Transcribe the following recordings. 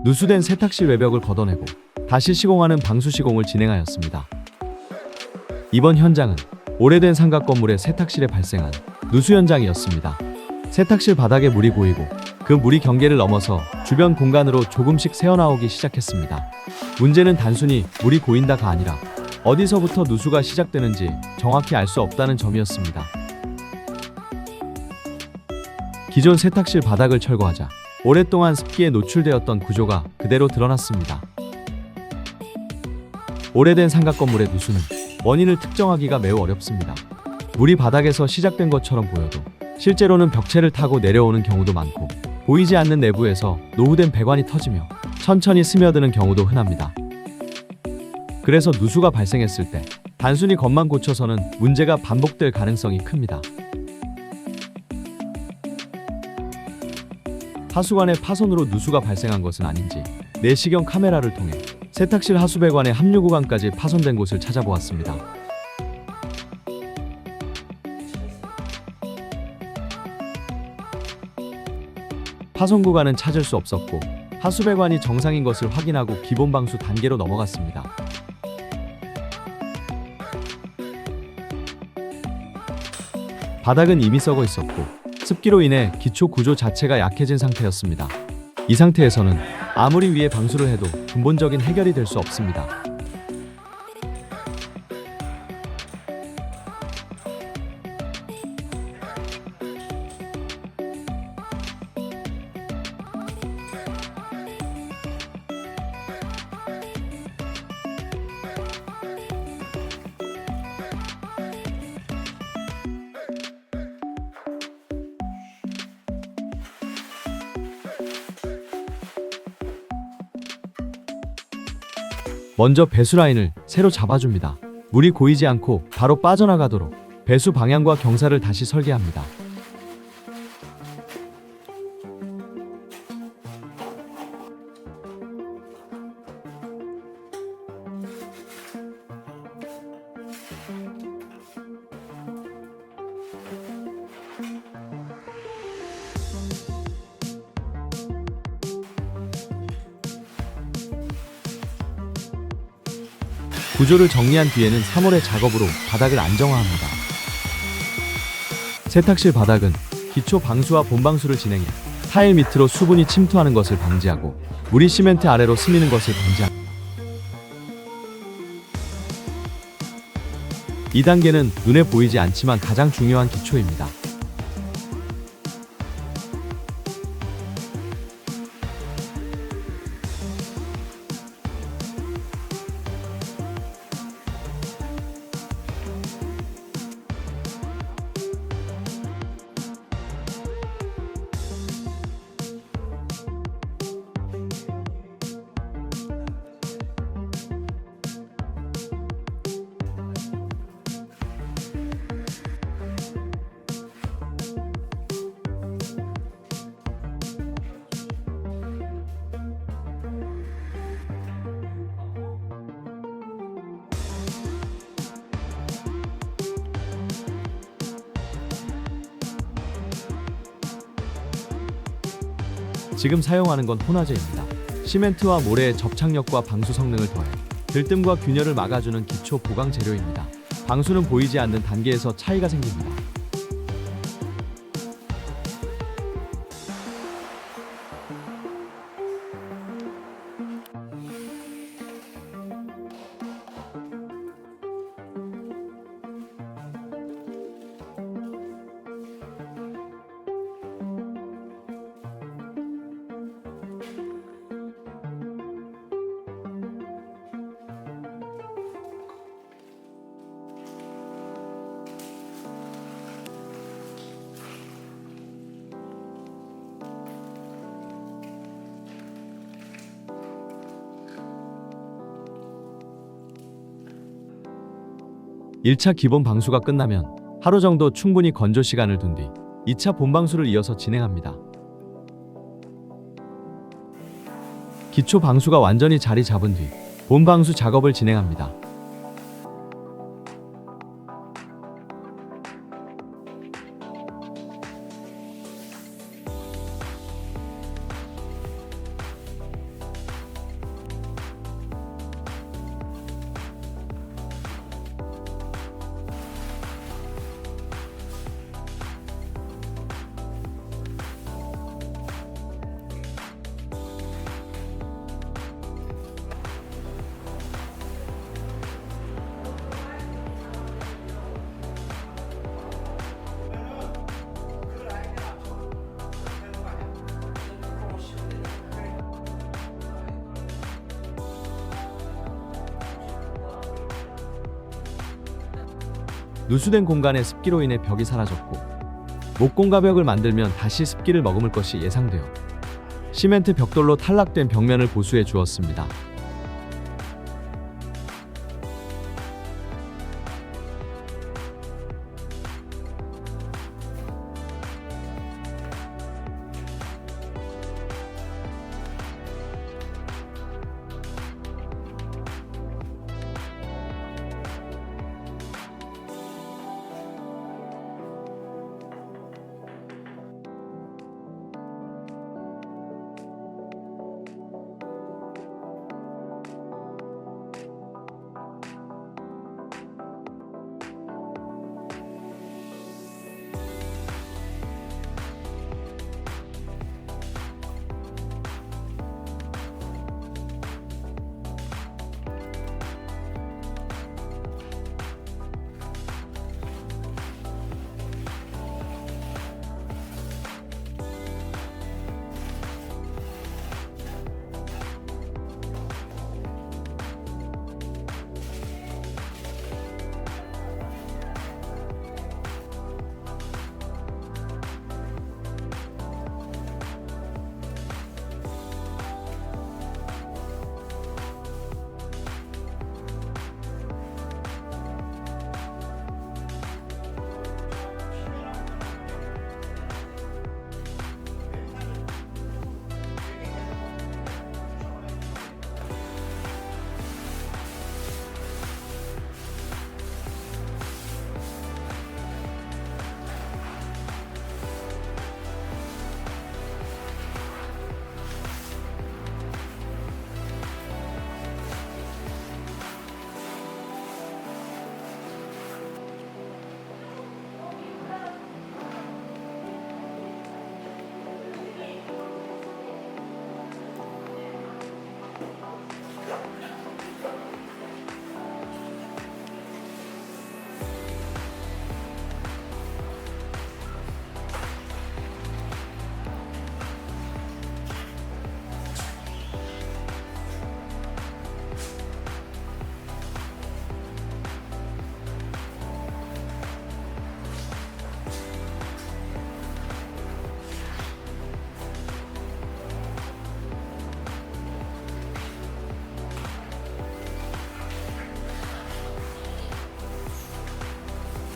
누수된 세탁실 외벽을 걷어내고 다시 시공하는 방수 시공을 진행하였습니다. 이번 현장은 오래된 상가 건물의 세탁실에 발생한 누수 현장이었습니다. 세탁실 바닥에 물이 고이고 그 물이 경계를 넘어서 주변 공간으로 조금씩 새어나오기 시작했습니다. 문제는 단순히 물이 고인다가 아니라 어디서부터 누수가 시작되는지 정확히 알 수 없다는 점이었습니다. 기존 세탁실 바닥을 철거하자 오랫동안 습기에 노출되었던 구조가 그대로 드러났습니다. 오래된 상가 건물의 누수는 원인을 특정하기가 매우 어렵습니다. 물이 바닥에서 시작된 것처럼 보여도 실제로는 벽체를 타고 내려오는 경우도 많고 보이지 않는 내부에서 노후된 배관이 터지며 천천히 스며드는 경우도 흔합니다. 그래서 누수가 발생했을 때 단순히 겉만 고쳐서는 문제가 반복될 가능성이 큽니다. 하수관의 파손으로 누수가 발생한 것은 아닌지 내시경 카메라를 통해 세탁실 하수배관의 합류 구간까지 파손된 곳을 찾아보았습니다. 파손 구간은 찾을 수 없었고 하수배관이 정상인 것을 확인하고 기본 방수 단계로 넘어갔습니다. 바닥은 이미 썩어 있었고 습기로 인해 기초 구조 자체가 약해진 상태였습니다. 이 상태에서는 아무리 위에 방수를 해도 근본적인 해결이 될 수 없습니다. 먼저 배수 라인을 새로 잡아줍니다. 물이 고이지 않고 바로 빠져나가도록 배수 방향과 경사를 다시 설계합니다. 구조를 정리한 뒤에는 3월의 작업으로 바닥을 안정화합니다. 세탁실 바닥은 기초 방수와 본방수를 진행해 타일 밑으로 수분이 침투하는 것을 방지하고 물이 시멘트 아래로 스미는 것을 방지합니다. 이 단계는 눈에 보이지 않지만 가장 중요한 기초입니다. 지금 사용하는 건 혼화제입니다. 시멘트와 모래의 접착력과 방수 성능을 더해 들뜸과 균열을 막아주는 기초 보강 재료입니다. 방수는 보이지 않는 단계에서 차이가 생깁니다. (1차) 기본 방수가 끝나면 하루 정도 충분히 건조 시간을 둔 뒤 2차 본방수를 이어서 진행합니다. 기초 방수가 완전히 자리 잡은 뒤 본방수 작업을 진행합니다. 누수된 공간에 습기로 인해 벽이 사라졌고, 목공과 벽을 만들면 다시 습기를 머금을 것이 예상되어 시멘트 벽돌로 탈락된 벽면을 보수해 주었습니다.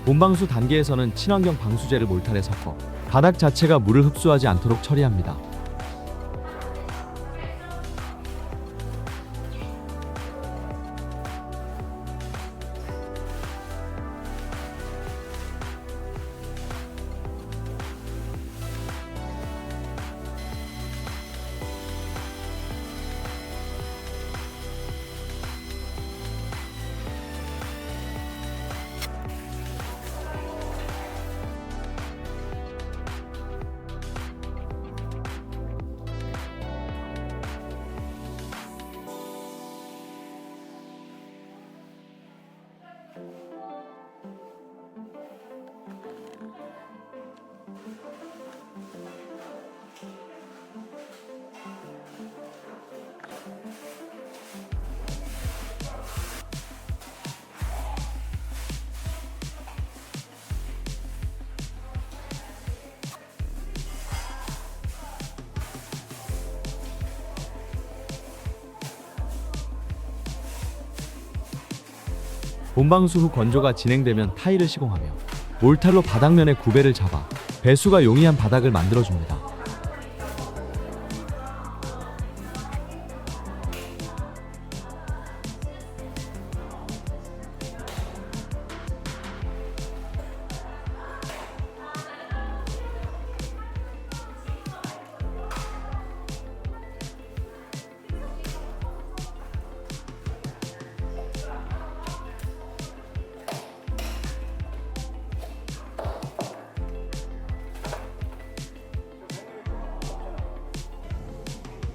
본방수 단계에서는 친환경 방수제를 몰탈에 섞어 바닥 자체가 물을 흡수하지 않도록 처리합니다. 본방수 후 건조가 진행되면 타일을 시공하며 몰탈로 바닥면의 구배를 잡아 배수가 용이한 바닥을 만들어줍니다.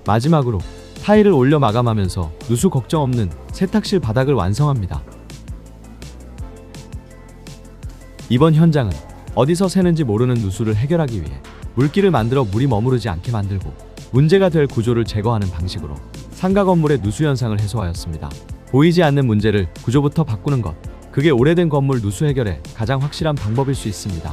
마지막으로 타일을 올려 마감하면서 누수 걱정 없는 세탁실 바닥을 완성합니다. 이번 현장은 어디서 새는지 모르는 누수를 해결하기 위해 물길을 만들어 물이 머무르지 않게 만들고 문제가 될 구조를 제거하는 방식으로 상가 건물의 누수 현상을 해소하였습니다. 보이지 않는 문제를 구조부터 바꾸는 것, 그 그게 오래된 건물 누수 해결의 가장 확실한 방법일 수 있습니다.